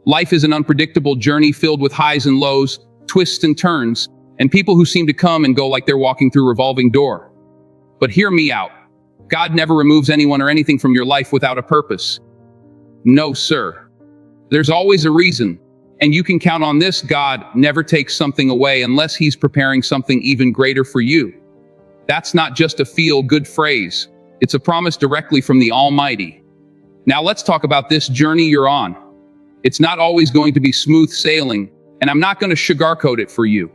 Life is an unpredictable journey filled with highs and lows, twists and turns, and people who seem to come and go like they're walking through a revolving door. But hear me out. God never removes anyone or anything from your life without a purpose. No, sir. There's always a reason. And you can count on this: God never takes something away unless He's preparing something even greater for you. That's not just a feel-good phrase. It's a promise directly from the Almighty. Now let's talk about this journey you're on. It's not always going to be smooth sailing, and I'm not going to sugarcoat it for you.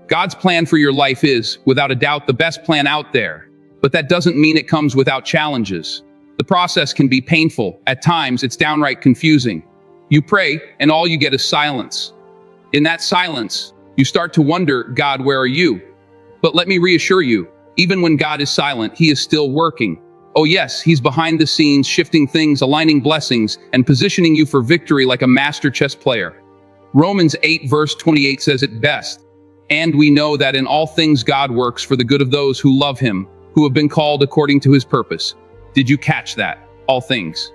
God's plan for your life is, without a doubt, the best plan out there. But that doesn't mean it comes without challenges. The process can be painful. At times, it's downright confusing. You pray, and all you get is silence. In that silence, you start to wonder, God, where are you? But let me reassure you, even when God is silent, He is still working. Oh yes, He's behind the scenes, shifting things, aligning blessings, and positioning you for victory like a master chess player. Romans 8 verse 28 says it best. And we know that in all things God works for the good of those who love Him, who have been called according to His purpose. Did you catch that? All things.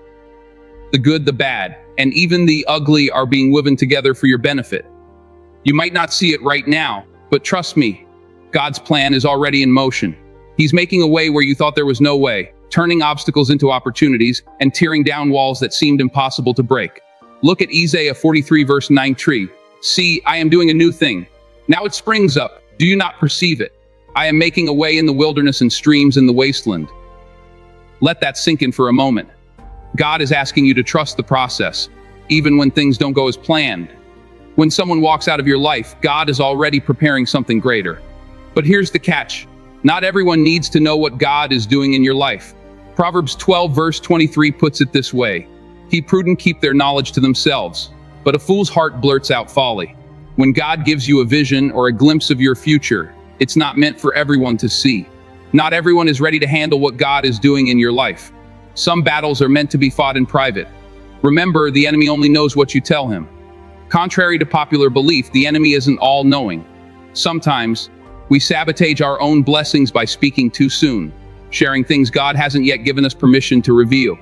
The good, the bad, and even the ugly are being woven together for your benefit. You might not see it right now, but trust me, God's plan is already in motion. He's making a way where you thought there was no way, turning obstacles into opportunities, and tearing down walls that seemed impossible to break. Look at Isaiah 43 verse 9 tree. See, I am doing a new thing. Now it springs up. Do you not perceive it? I am making a way in the wilderness and streams in the wasteland. Let that sink in for a moment. God is asking you to trust the process, even when things don't go as planned. When someone walks out of your life, God is already preparing something greater. But here's the catch. Not everyone needs to know what God is doing in your life. Proverbs 12 verse 23 puts it this way. The prudent keep their knowledge to themselves, but a fool's heart blurts out folly. When God gives you a vision or a glimpse of your future, it's not meant for everyone to see. Not everyone is ready to handle what God is doing in your life. Some battles are meant to be fought in private. Remember, the enemy only knows what you tell him. Contrary to popular belief, the enemy isn't all-knowing. Sometimes, we sabotage our own blessings by speaking too soon, sharing things God hasn't yet given us permission to reveal.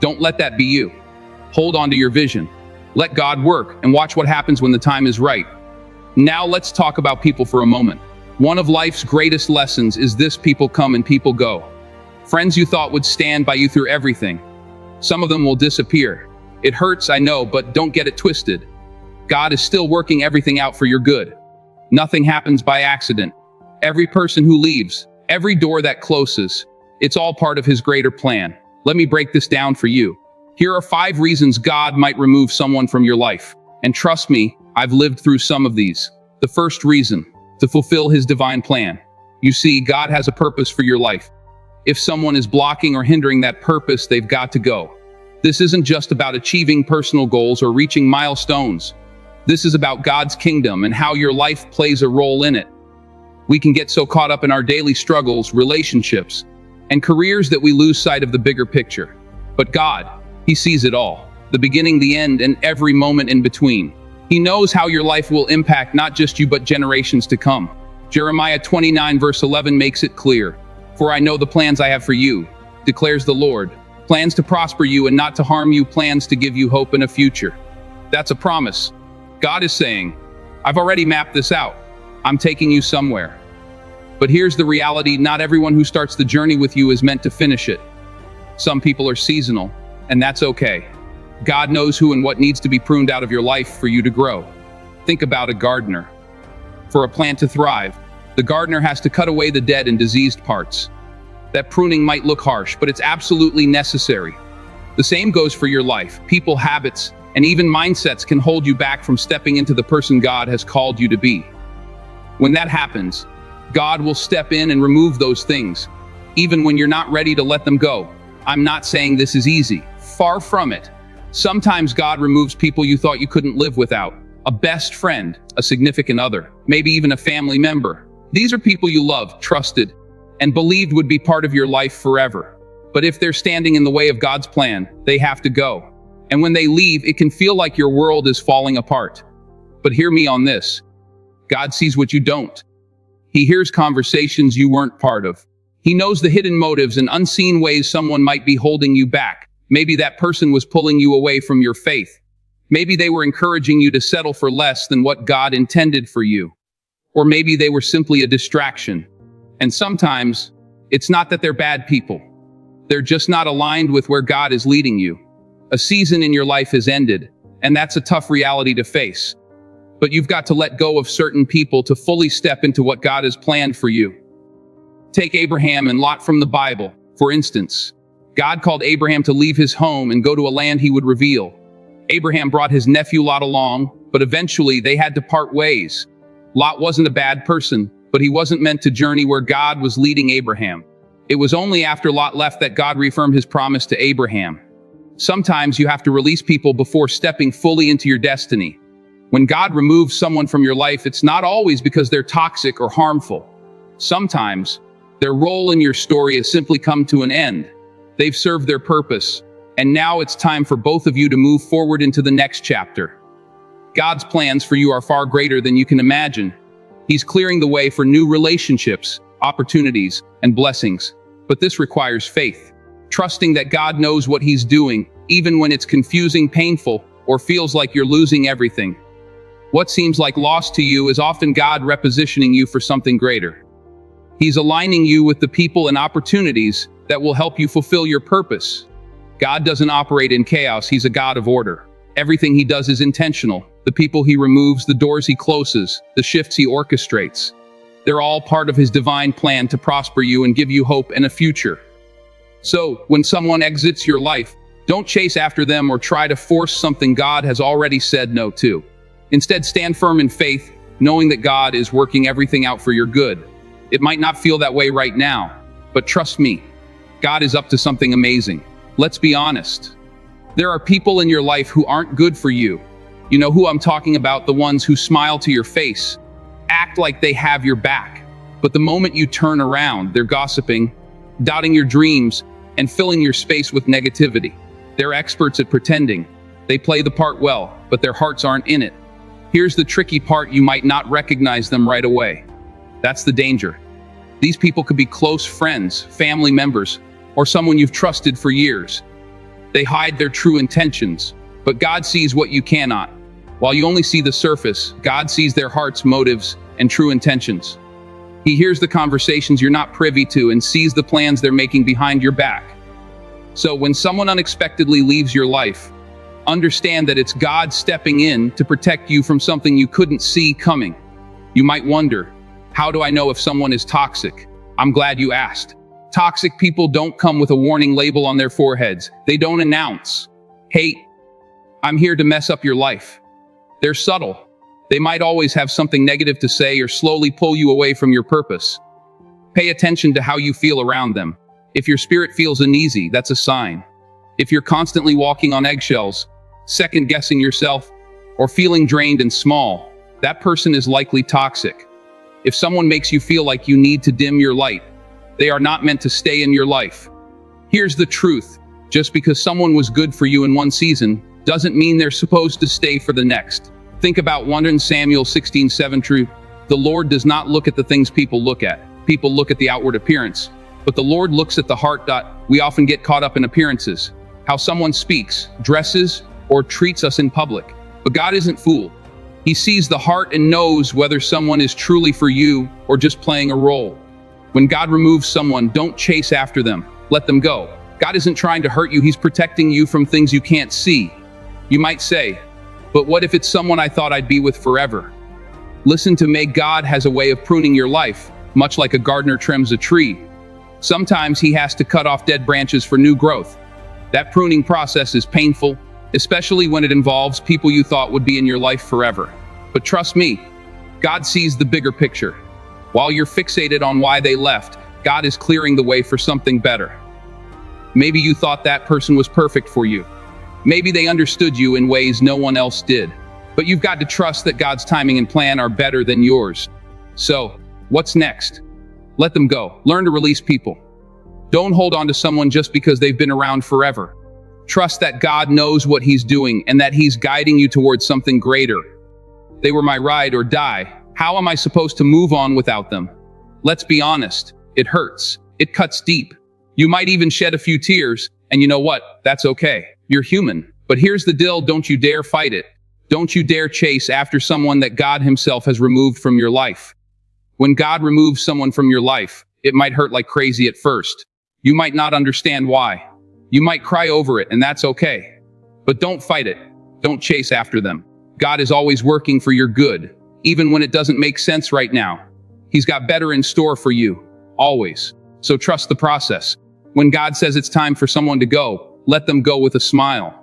Don't let that be you. Hold on to your vision. Let God work and watch what happens when the time is right. Now let's talk about people for a moment. One of life's greatest lessons is this: people come and people go. Friends you thought would stand by you through everything. Some of them will disappear. It hurts, I know, but don't get it twisted. God is still working everything out for your good. Nothing happens by accident. Every person who leaves, every door that closes, it's all part of His greater plan. Let me break this down for you. Here are 5 reasons God might remove someone from your life. And trust me, I've lived through some of these. The first reason: to fulfill His divine plan. You see, God has a purpose for your life. If someone is blocking or hindering that purpose, they've got to go. This isn't just about achieving personal goals or reaching milestones. This is about God's kingdom and how your life plays a role in it. We can get so caught up in our daily struggles, relationships, and careers that we lose sight of the bigger picture. But God, He sees it all, the beginning, the end, and every moment in between. He knows how your life will impact not just you but generations to come. Jeremiah 29 verse 11 makes it clear. For I know the plans I have for you, declares the Lord. Plans to prosper you and not to harm you, plans to give you hope and a future. That's a promise. God is saying, I've already mapped this out. I'm taking you somewhere. But here's the reality: not everyone who starts the journey with you is meant to finish it. Some people are seasonal, and that's okay. God knows who and what needs to be pruned out of your life for you to grow. Think about a gardener. For a plant to thrive, the gardener has to cut away the dead and diseased parts. That pruning might look harsh, but it's absolutely necessary. The same goes for your life. People, habits, and even mindsets can hold you back from stepping into the person God has called you to be. When that happens, God will step in and remove those things, even when you're not ready to let them go. I'm not saying this is easy. Far from it. Sometimes God removes people you thought you couldn't live without. A best friend, a significant other, maybe even a family member. These are people you loved, trusted, and believed would be part of your life forever. But if they're standing in the way of God's plan, they have to go. And when they leave, it can feel like your world is falling apart. But hear me on this. God sees what you don't. He hears conversations you weren't part of. He knows the hidden motives and unseen ways someone might be holding you back. Maybe that person was pulling you away from your faith. Maybe they were encouraging you to settle for less than what God intended for you. Or maybe they were simply a distraction. And sometimes, it's not that they're bad people. They're just not aligned with where God is leading you. A season in your life has ended, and that's a tough reality to face. But you've got to let go of certain people to fully step into what God has planned for you. Take Abraham and Lot from the Bible, for instance. God called Abraham to leave his home and go to a land he would reveal. Abraham brought his nephew Lot along, but eventually they had to part ways. Lot wasn't a bad person, but he wasn't meant to journey where God was leading Abraham. It was only after Lot left that God reaffirmed his promise to Abraham. Sometimes you have to release people before stepping fully into your destiny. When God removes someone from your life, it's not always because they're toxic or harmful. Sometimes, their role in your story has simply come to an end. They've served their purpose, and now it's time for both of you to move forward into the next chapter. God's plans for you are far greater than you can imagine. He's clearing the way for new relationships, opportunities, and blessings. But this requires faith, trusting that God knows what He's doing, even when it's confusing, painful, or feels like you're losing everything. What seems like loss to you is often God repositioning you for something greater. He's aligning you with the people and opportunities that will help you fulfill your purpose. God doesn't operate in chaos. He's a God of order. Everything He does is intentional. The people He removes, the doors He closes, the shifts He orchestrates. They're all part of His divine plan to prosper you and give you hope and a future. So, when someone exits your life, don't chase after them or try to force something God has already said no to. Instead, stand firm in faith, knowing that God is working everything out for your good. It might not feel that way right now, but trust me, God is up to something amazing. Let's be honest. There are people in your life who aren't good for you. You know who I'm talking about, the ones who smile to your face, act like they have your back. But the moment you turn around, they're gossiping, doubting your dreams, and filling your space with negativity. They're experts at pretending. They play the part well, but their hearts aren't in it. Here's the tricky part: you might not recognize them right away. That's the danger. These people could be close friends, family members, or someone you've trusted for years. They hide their true intentions, but God sees what you cannot. While you only see the surface, God sees their hearts, motives, and true intentions. He hears the conversations you're not privy to and sees the plans they're making behind your back. So when someone unexpectedly leaves your life, understand that it's God stepping in to protect you from something you couldn't see coming. You might wonder, how do I know if someone is toxic? I'm glad you asked. Toxic people don't come with a warning label on their foreheads. They don't announce, "Hey, I'm here to mess up your life." They're subtle. They might always have something negative to say or slowly pull you away from your purpose. Pay attention to how you feel around them. If your spirit feels uneasy, that's a sign. If you're constantly walking on eggshells, second-guessing yourself, or feeling drained and small, that person is likely toxic. If someone makes you feel like you need to dim your light, they are not meant to stay in your life. Here's the truth. Just because someone was good for you in one season, doesn't mean they're supposed to stay for the next. Think about 1 Samuel 16:7 truth. The Lord does not look at the things people look at. People look at the outward appearance, but the Lord looks at the heart. We often get caught up in appearances, how someone speaks, dresses, or treats us in public. But God isn't fooled. He sees the heart and knows whether someone is truly for you or just playing a role. When God removes someone, don't chase after them. Let them go. God isn't trying to hurt you. He's protecting you from things you can't see. You might say, but what if it's someone I thought I'd be with forever? Listen to me. God has a way of pruning your life, much like a gardener trims a tree. Sometimes He has to cut off dead branches for new growth. That pruning process is painful, especially when it involves people you thought would be in your life forever. But trust me, God sees the bigger picture. While you're fixated on why they left, God is clearing the way for something better. Maybe you thought that person was perfect for you. Maybe they understood you in ways no one else did. But you've got to trust that God's timing and plan are better than yours. So, what's next? Let them go. Learn to release people. Don't hold on to someone just because they've been around forever. Trust that God knows what He's doing and that He's guiding you towards something greater. They were my ride or die. How am I supposed to move on without them? Let's be honest. It hurts. It cuts deep. You might even shed a few tears, and you know what? That's okay. You're human. But here's the deal, don't you dare fight it. Don't you dare chase after someone that God himself has removed from your life. When God removes someone from your life, it might hurt like crazy at first. You might not understand why. You might cry over it, and that's okay. But don't fight it. Don't chase after them. God is always working for your good, even when it doesn't make sense right now. He's got better in store for you, always. So trust the process. When God says it's time for someone to go, let them go with a smile.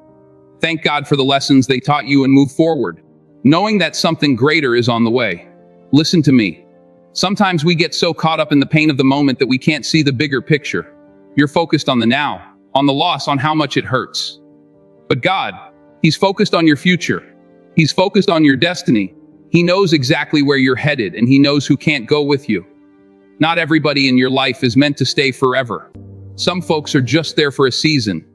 Thank God for the lessons they taught you and move forward, knowing that something greater is on the way. Listen to me. Sometimes we get so caught up in the pain of the moment that we can't see the bigger picture. You're focused on the now, on the loss, on how much it hurts. But God, He's focused on your future. He's focused on your destiny. He knows exactly where you're headed, and He knows who can't go with you. Not everybody in your life is meant to stay forever. Some folks are just there for a season.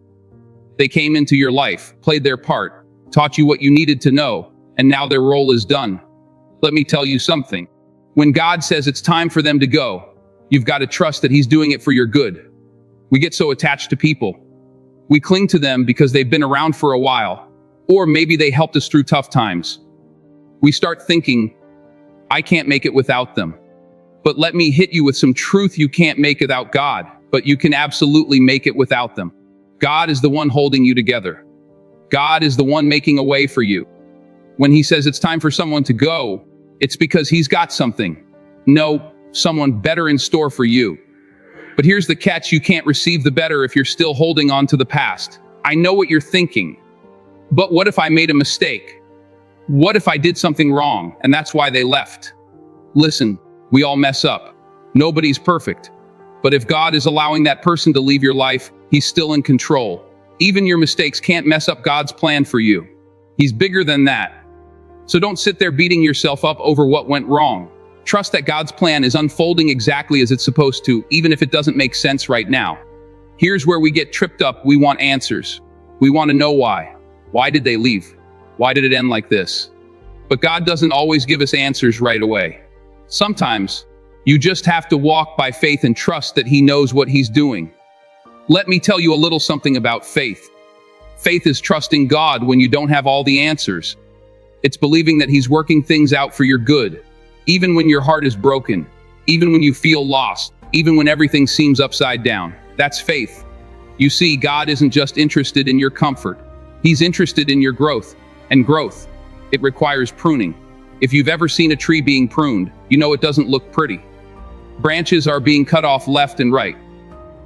They came into your life, played their part, taught you what you needed to know, and now their role is done. Let me tell you something. When God says it's time for them to go, you've got to trust that He's doing it for your good. We get so attached to people. We cling to them because they've been around for a while, or maybe they helped us through tough times. We start thinking, I can't make it without them. But let me hit you with some truth. You can't make it without God, but you can absolutely make it without them. God is the one holding you together. God is the one making a way for you. When He says it's time for someone to go, it's because He's got something. No, someone better in store for you. But here's the catch, you can't receive the better if you're still holding on to the past. I know what you're thinking. But what if I made a mistake? What if I did something wrong, and that's why they left? Listen, we all mess up. Nobody's perfect. But if God is allowing that person to leave your life, He's still in control. Even your mistakes can't mess up God's plan for you. He's bigger than that. So don't sit there beating yourself up over what went wrong. Trust that God's plan is unfolding exactly as it's supposed to, even if it doesn't make sense right now. Here's where we get tripped up. We want answers. We want to know why. Why did they leave? Why did it end like this? But God doesn't always give us answers right away. Sometimes, you just have to walk by faith and trust that He knows what He's doing. Let me tell you a little something about faith. Faith is trusting God when you don't have all the answers. It's believing that He's working things out for your good, even when your heart is broken, even when you feel lost, even when everything seems upside down. That's faith. You see, God isn't just interested in your comfort. He's interested in your growth. And growth, it requires pruning. If you've ever seen a tree being pruned, you know it doesn't look pretty. Branches are being cut off left and right.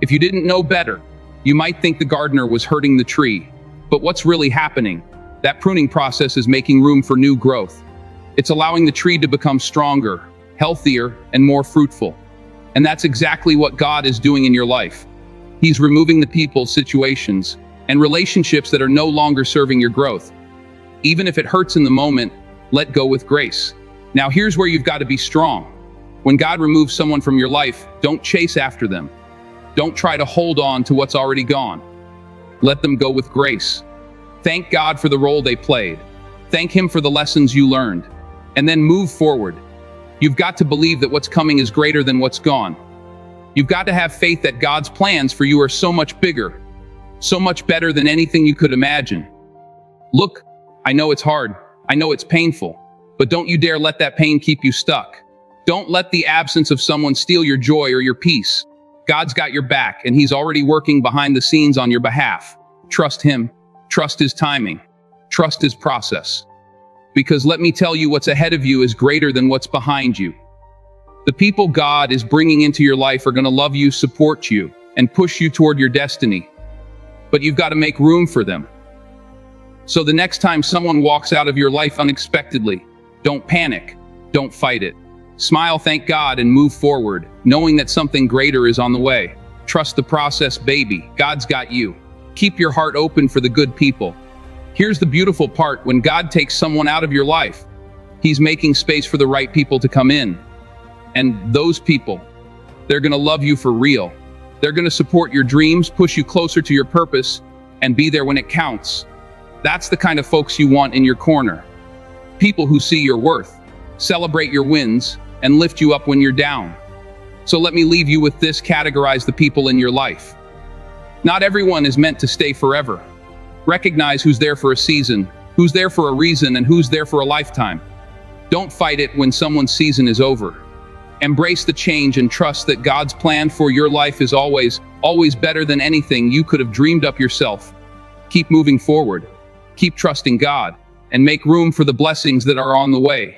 If you didn't know better, you might think the gardener was hurting the tree. But what's really happening? That pruning process is making room for new growth. It's allowing the tree to become stronger, healthier, and more fruitful. And that's exactly what God is doing in your life. He's removing the people, situations, and relationships that are no longer serving your growth. Even if it hurts in the moment, let go with grace. Now here's where you've got to be strong. When God removes someone from your life, don't chase after them. Don't try to hold on to what's already gone. Let them go with grace. Thank God for the role they played. Thank Him for the lessons you learned. And then move forward. You've got to believe that what's coming is greater than what's gone. You've got to have faith that God's plans for you are so much bigger, so much better than anything you could imagine. Look, I know it's hard. I know it's painful. But don't you dare let that pain keep you stuck. Don't let the absence of someone steal your joy or your peace. God's got your back, and He's already working behind the scenes on your behalf. Trust Him. Trust His timing. Trust His process. Because let me tell you, what's ahead of you is greater than what's behind you. The people God is bringing into your life are going to love you, support you, and push you toward your destiny. But you've got to make room for them. So the next time someone walks out of your life unexpectedly, don't panic. Don't fight it. Smile, thank God, and move forward, knowing that something greater is on the way. Trust the process, baby. God's got you. Keep your heart open for the good people. Here's the beautiful part. When God takes someone out of your life, He's making space for the right people to come in. And those people, they're going to love you for real. They're going to support your dreams, push you closer to your purpose, and be there when it counts. That's the kind of folks you want in your corner. People who see your worth, celebrate your wins, and lift you up when you're down. So let me leave you with this. Categorize the people in your life. Not everyone is meant to stay forever. Recognize who's there for a season, who's there for a reason, and who's there for a lifetime. Don't fight it when someone's season is over. Embrace the change and trust that God's plan for your life is always better than anything you could have dreamed up yourself. Keep moving forward. Keep trusting God, and make room for the blessings that are on the way.